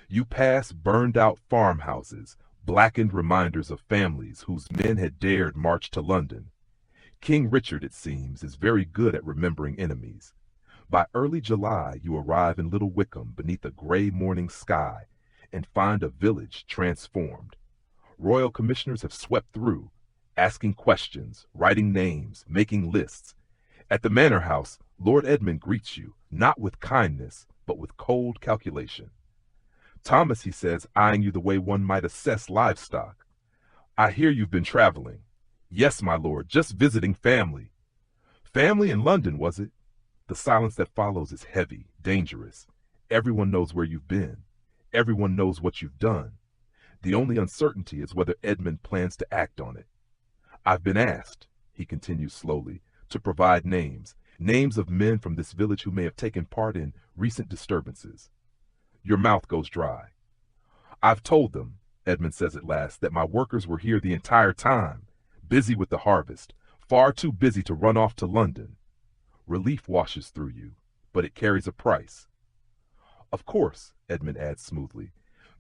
A: You pass burned-out farmhouses, blackened reminders of families whose men had dared march to London. King Richard, it seems, is very good at remembering enemies. By early July, you arrive in Little Wickham beneath a gray morning sky and find a village transformed. Royal commissioners have swept through, asking questions, writing names, making lists. At the manor house, Lord Edmund greets you, not with kindness, but with cold calculation. "Thomas," he says, eyeing you the way one might assess livestock, "I hear you've been traveling." "Yes, my lord, just visiting family." "Family in London, was it?" The silence that follows is heavy, dangerous. Everyone knows where you've been. Everyone knows what you've done. The only uncertainty is whether Edmund plans to act on it. "I've been asked," he continues slowly, "to provide names of men from this village who may have taken part in recent disturbances." Your mouth goes dry. "I've told them," Edmund says at last, "that my workers were here the entire time, busy with the harvest, far too busy to run off to London." Relief washes through you, but it carries a price. "Of course," Edmund adds smoothly,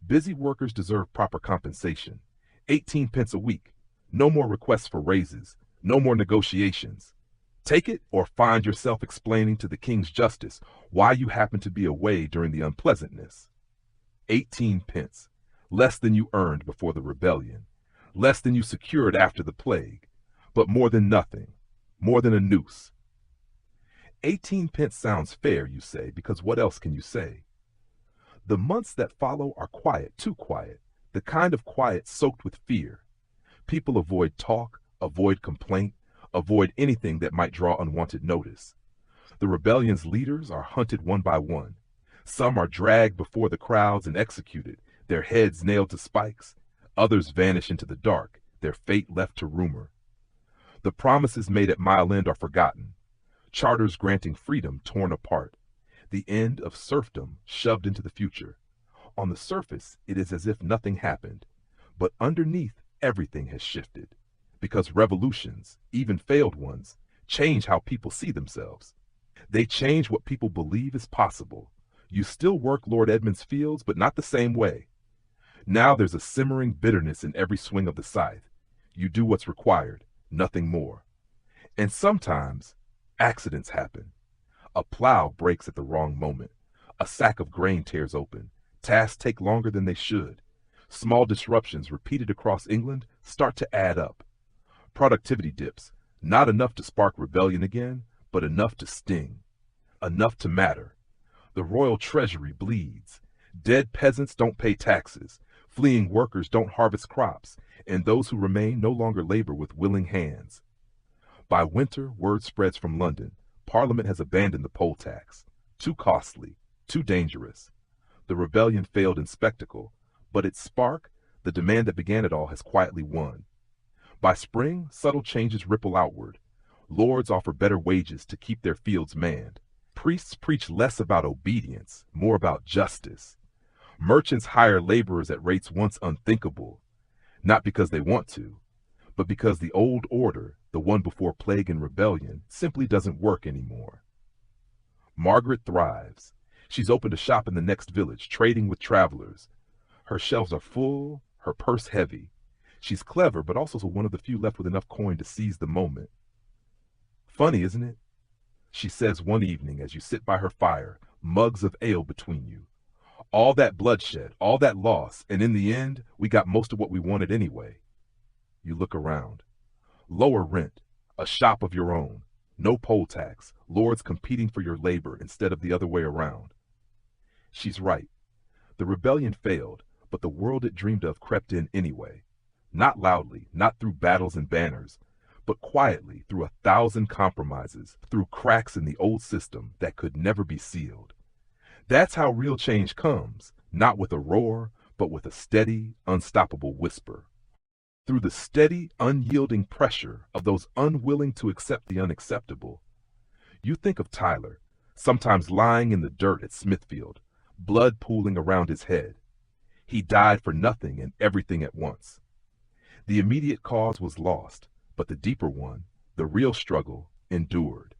A: "busy workers deserve proper compensation. 18 pence a week. No more requests for raises. No more negotiations. Take it or find yourself explaining to the king's justice why you happen to be away during the unpleasantness." 18 pence. Less than you earned before the rebellion. Less than you secured after the plague. But more than nothing. More than a noose. 18 pence sounds fair, you say, because what else can you say? The months that follow are quiet, too quiet, the kind of quiet soaked with fear. People avoid talk, avoid complaint, avoid anything that might draw unwanted notice. The rebellion's leaders are hunted one by one. Some are dragged before the crowds and executed, their heads nailed to spikes. Others vanish into the dark, their fate left to rumor. The promises made at Mile End are forgotten. Charters granting freedom torn apart. The end of serfdom shoved into the future. On the surface, it is as if nothing happened. But underneath, everything has shifted. Because revolutions, even failed ones, change how people see themselves. They change what people believe is possible. You still work Lord Edmund's fields, but not the same way. Now there's a simmering bitterness in every swing of the scythe. You do what's required, nothing more. And sometimes, accidents happen. A plow breaks at the wrong moment. A sack of grain tears open. Tasks take longer than they should. Small disruptions repeated across England start to add up. Productivity dips, not enough to spark rebellion again, but enough to sting. Enough to matter. The royal treasury bleeds. Dead peasants don't pay taxes. Fleeing workers don't harvest crops, and those who remain no longer labor with willing hands. By winter, word spreads from London. Parliament has abandoned the poll tax. Too costly, too dangerous. The rebellion failed in spectacle, but its spark, the demand that began it all, has quietly won. By spring, subtle changes ripple outward. Lords offer better wages to keep their fields manned. Priests preach less about obedience, more about justice. Merchants hire laborers at rates once unthinkable, not because they want to, but because the old order, the one before plague and rebellion, simply doesn't work anymore. Margaret thrives. She's opened a shop in the next village, trading with travelers. Her shelves are full, her purse heavy. She's clever, but also one of the few left with enough coin to seize the moment. Funny, isn't it? She says one evening as you sit by her fire, mugs of ale between you. All that bloodshed, all that loss, and in the end, we got most of what we wanted anyway. You look around. Lower rent, a shop of your own, no poll tax, lords competing for your labor instead of the other way around. She's right. The rebellion failed, but the world it dreamed of crept in anyway. Not loudly, not through battles and banners, but quietly through 1,000 compromises, through cracks in the old system that could never be sealed. That's how real change comes, not with a roar, but with a steady, unstoppable whisper. Through the steady, unyielding pressure of those unwilling to accept the unacceptable. You think of Tyler, sometimes lying in the dirt at Smithfield, blood pooling around his head. He died for nothing and everything at once. The immediate cause was lost, but the deeper one, the real struggle, endured.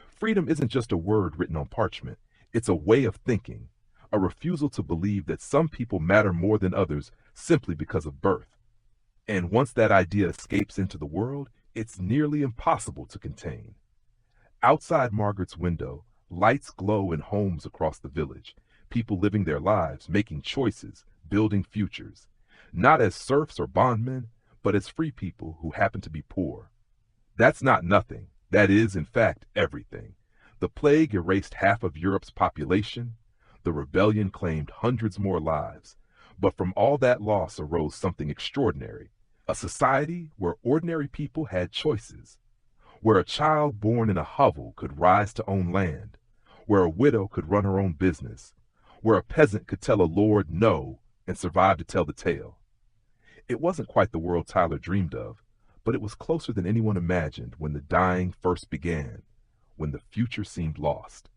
A: Freedom isn't just a word written on parchment. It's a way of thinking, a refusal to believe that some people matter more than others simply because of birth. And once that idea escapes into the world, it's nearly impossible to contain. Outside Margaret's window, lights glow in homes across the village, people living their lives, making choices, building futures, not as serfs or bondmen, but as free people who happen to be poor. That's not nothing. That is, in fact, everything. The plague erased half of Europe's population. The rebellion claimed hundreds more lives. But from all that loss arose something extraordinary. A society where ordinary people had choices. Where a child born in a hovel could rise to own land. Where a widow could run her own business. Where a peasant could tell a lord no and survive to tell the tale. It wasn't quite the world Tyler dreamed of, but it was closer than anyone imagined when the dying first began, when the future seemed lost.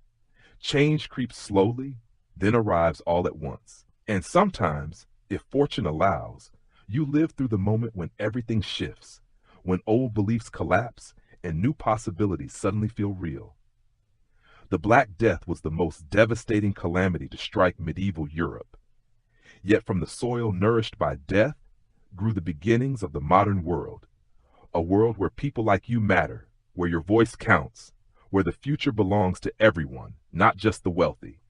A: Change creeps slowly, then arrives all at once. And sometimes, if fortune allows, you live through the moment when everything shifts, when old beliefs collapse and new possibilities suddenly feel real. The Black Death was the most devastating calamity to strike medieval Europe. Yet from the soil nourished by death grew the beginnings of the modern world, a world where people like you matter, where your voice counts, where the future belongs to everyone, not just the wealthy.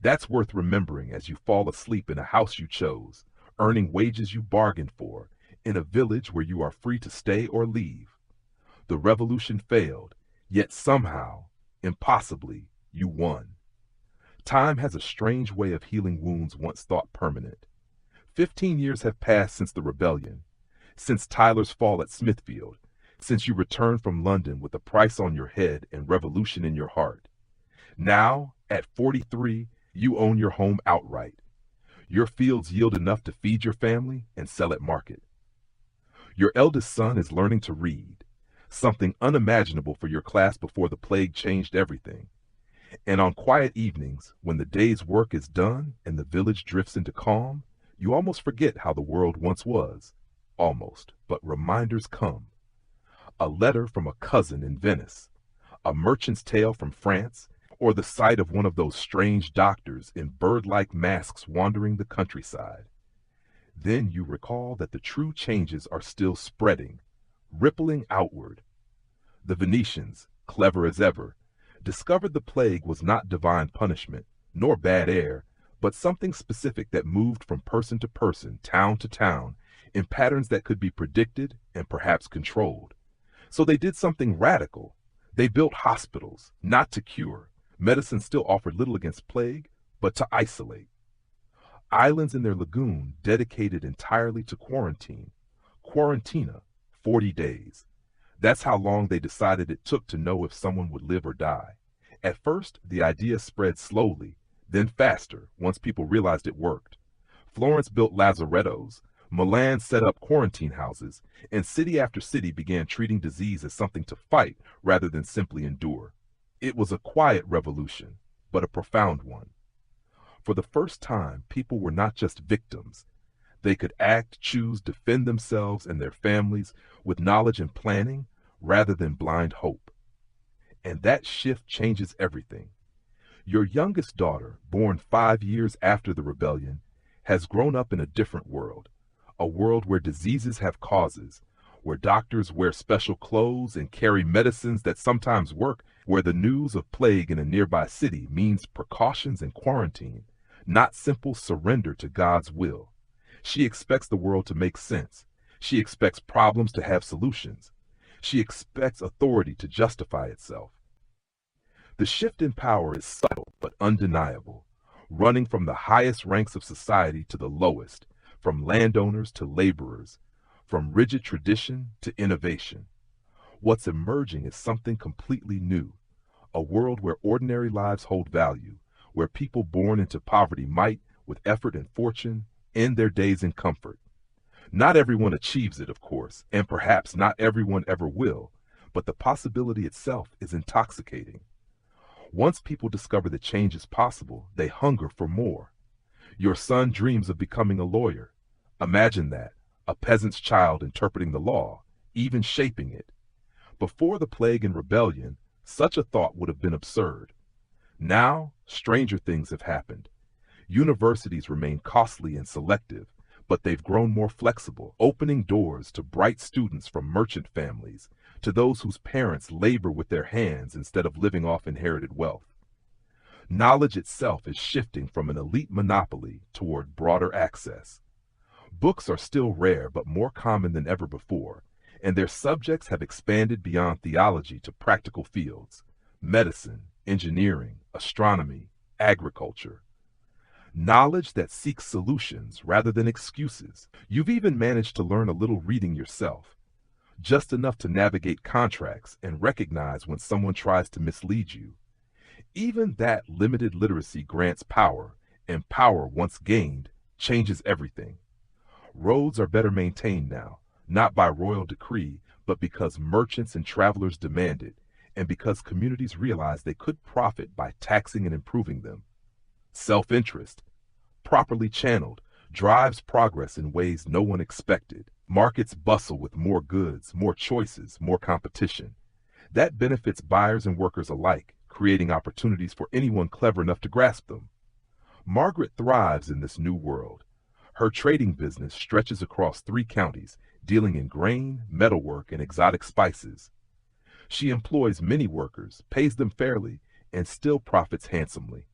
A: That's worth remembering as you fall asleep in a house you chose, earning wages you bargained for, in a village where you are free to stay or leave. The revolution failed, yet somehow, impossibly, you won. Time has a strange way of healing wounds once thought permanent. 15 years have passed since the rebellion, since Tyler's fall at Smithfield, since you returned from London with a price on your head and revolution in your heart. Now, at 43, you own your home outright. Your fields yield enough to feed your family and sell at market. Your eldest son is learning to read, something unimaginable for your class before the plague changed everything. And on quiet evenings, when the day's work is done and the village drifts into calm, you almost forget how the world once was. Almost, but reminders come. A letter from a cousin in Venice. A Merchant's Tale from France, or the sight of one of those strange doctors in bird-like masks wandering the countryside. Then you recall that the true changes are still spreading, rippling outward. The Venetians, clever as ever, discovered the plague was not divine punishment, nor bad air, but something specific that moved from person to person, town to town, in patterns that could be predicted and perhaps controlled. So they did something radical. They built hospitals, not to cure. Medicine still offered little against plague, but to isolate. Islands in their lagoon dedicated entirely to quarantine. Quarantina, 40 days. That's how long they decided it took to know if someone would live or die. At first, the idea spread slowly, then faster once people realized it worked. Florence built lazarettos, Milan set up quarantine houses, and city after city began treating disease as something to fight rather than simply endure. It was a quiet revolution, but a profound one. For the first time, people were not just victims. They could act, choose, defend themselves and their families with knowledge and planning rather than blind hope. And that shift changes everything. Your youngest daughter, born 5 years after the rebellion, has grown up in a different world, a world where diseases have causes, where doctors wear special clothes and carry medicines that sometimes work, where the news of plague in a nearby city means precautions and quarantine, not simple surrender to God's will. She expects the world to make sense. She expects problems to have solutions. She expects authority to justify itself. The shift in power is subtle but undeniable, running from the highest ranks of society to the lowest, from landowners to laborers, from rigid tradition to innovation. What's emerging is something completely new, a world where ordinary lives hold value, where people born into poverty might, with effort and fortune, end their days in comfort. Not everyone achieves it, of course, and perhaps not everyone ever will, but the possibility itself is intoxicating. Once people discover that change is possible, they hunger for more. Your son dreams of becoming a lawyer. Imagine that, a peasant's child interpreting the law, even shaping it. Before the plague and rebellion, such a thought would have been absurd. Now, stranger things have happened. Universities remain costly and selective, but they've grown more flexible, opening doors to bright students from merchant families, to those whose parents labor with their hands instead of living off inherited wealth. Knowledge itself is shifting from an elite monopoly toward broader access. Books are still rare but more common than ever before, and their subjects have expanded beyond theology to practical fields: medicine, engineering, astronomy, agriculture. Knowledge that seeks solutions rather than excuses. You've even managed to learn a little reading yourself, just enough to navigate contracts and recognize when someone tries to mislead you. Even that limited literacy grants power, and power, once gained, changes everything. Roads are better maintained now, not by royal decree, but because merchants and travelers demand it, and because communities realize they could profit by taxing and improving them. Self-interest, properly channeled, drives progress in ways no one expected. Markets bustle with more goods, more choices, more competition. That benefits buyers and workers alike, creating opportunities for anyone clever enough to grasp them. Margaret thrives in this new world. Her trading business stretches across 3 counties, dealing in grain, metalwork, and exotic spices. She employs many workers, pays them fairly, and still profits handsomely.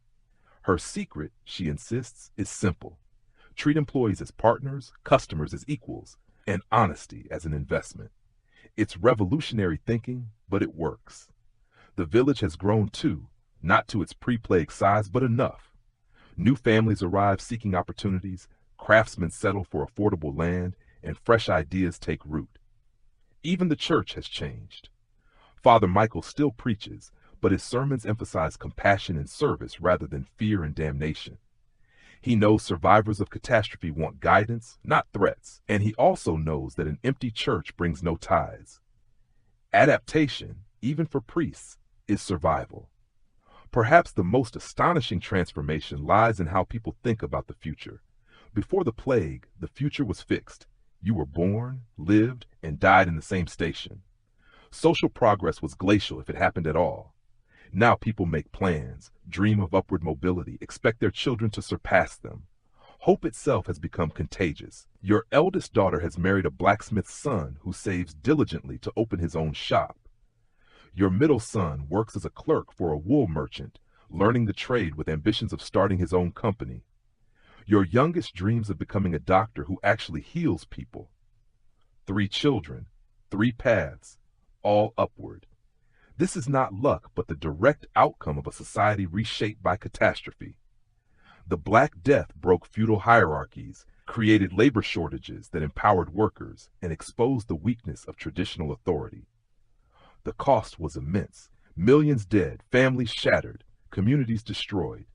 A: Her secret, she insists, is simple: treat employees as partners, customers as equals, and honesty as an investment. It's revolutionary thinking, but it works. The village has grown too, not to its pre-plague size, but enough. New families arrive seeking opportunities, craftsmen settle for affordable land, and fresh ideas take root. Even the church has changed. Father Michael still preaches, but his sermons emphasize compassion and service rather than fear and damnation. He knows survivors of catastrophe want guidance, not threats, and he also knows that an empty church brings no tithes. Adaptation, even for priests, is survival. Perhaps the most astonishing transformation lies in how people think about the future. Before the plague, the future was fixed. You were born, lived, and died in the same station. Social progress was glacial if it happened at all. Now people make plans, dream of upward mobility, expect their children to surpass them. Hope itself has become contagious. Your eldest daughter has married a blacksmith's son who saves diligently to open his own shop. Your middle son works as a clerk for a wool merchant, learning the trade with ambitions of starting his own company. Your youngest dreams of becoming a doctor who actually heals people. 3 children, 3 paths, all upward. This is not luck, but the direct outcome of a society reshaped by catastrophe. The Black Death broke feudal hierarchies, created labor shortages that empowered workers, and exposed the weakness of traditional authority. The cost was immense. Millions dead, families shattered, communities destroyed.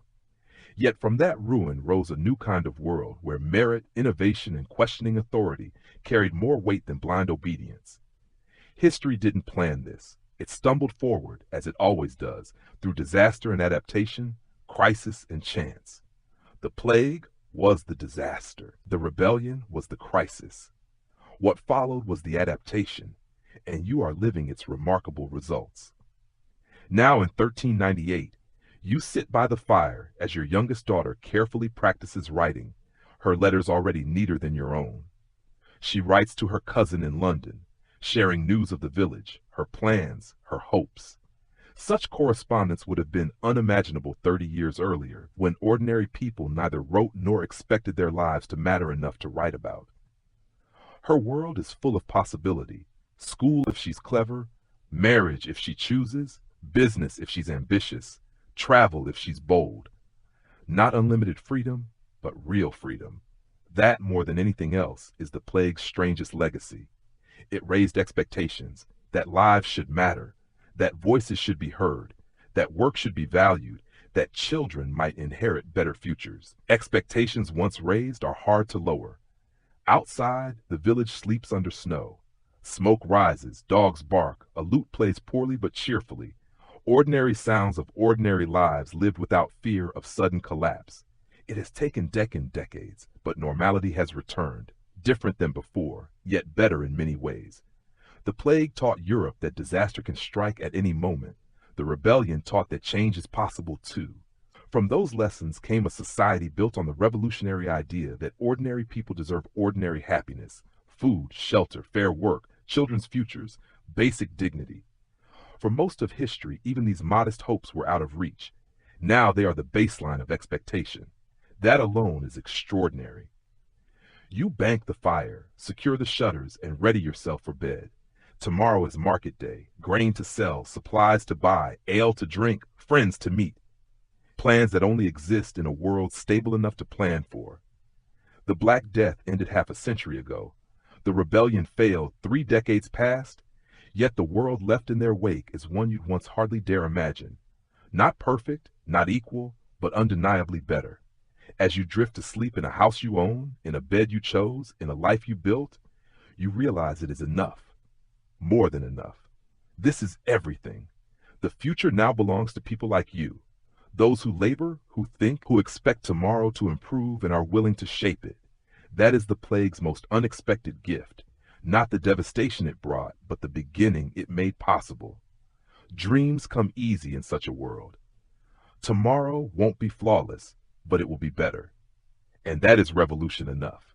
A: Yet from that ruin rose a new kind of world where merit, innovation, and questioning authority carried more weight than blind obedience. History didn't plan this. It stumbled forward, as it always does, through disaster and adaptation, crisis and chance. The plague was the disaster. The rebellion was the crisis. What followed was the adaptation, and you are living its remarkable results. Now in 1398, you sit by the fire as your youngest daughter carefully practices writing, her letters already neater than your own. She writes to her cousin in London, sharing news of the village, her plans, her hopes. Such correspondence would have been unimaginable 30 years earlier, when ordinary people neither wrote nor expected their lives to matter enough to write about. Her world is full of possibility. School if she's clever, marriage if she chooses, business if she's ambitious, travel if she's bold. Not unlimited freedom, but real freedom. That, more than anything else, is the plague's strangest legacy. It raised expectations that lives should matter, that voices should be heard, that work should be valued, that children might inherit better futures. Expectations once raised are hard to lower. Outside, the village sleeps under snow. Smoke rises, dogs bark, a lute plays poorly but cheerfully. Ordinary sounds of ordinary lives lived without fear of sudden collapse. It has taken decades, but normality has returned, different than before, yet better in many ways. The plague taught Europe that disaster can strike at any moment. The rebellion taught that change is possible too. From those lessons came a society built on the revolutionary idea that ordinary people deserve ordinary happiness, food, shelter, fair work, children's futures, basic dignity. For most of history, even these modest hopes were out of reach. Now they are the baseline of expectation. That alone is extraordinary. You bank the fire, secure the shutters, and ready yourself for bed. Tomorrow is market day, grain to sell, supplies to buy, ale to drink, friends to meet. Plans that only exist in a world stable enough to plan for. The Black Death ended half a century ago. The rebellion failed 3 decades past, yet the world left in their wake is one you'd once hardly dare imagine. Not perfect, not equal, but undeniably better. As you drift to sleep in a house you own, in a bed you chose, in a life you built, you realize it is enough. More than enough. This is everything. The future now belongs to people like you. Those who labor, who think, who expect tomorrow to improve and are willing to shape it. That is the plague's most unexpected gift. Not the devastation it brought, but the beginning it made possible. Dreams come easy in such a world. Tomorrow won't be flawless, but it will be better. And that is revolution enough.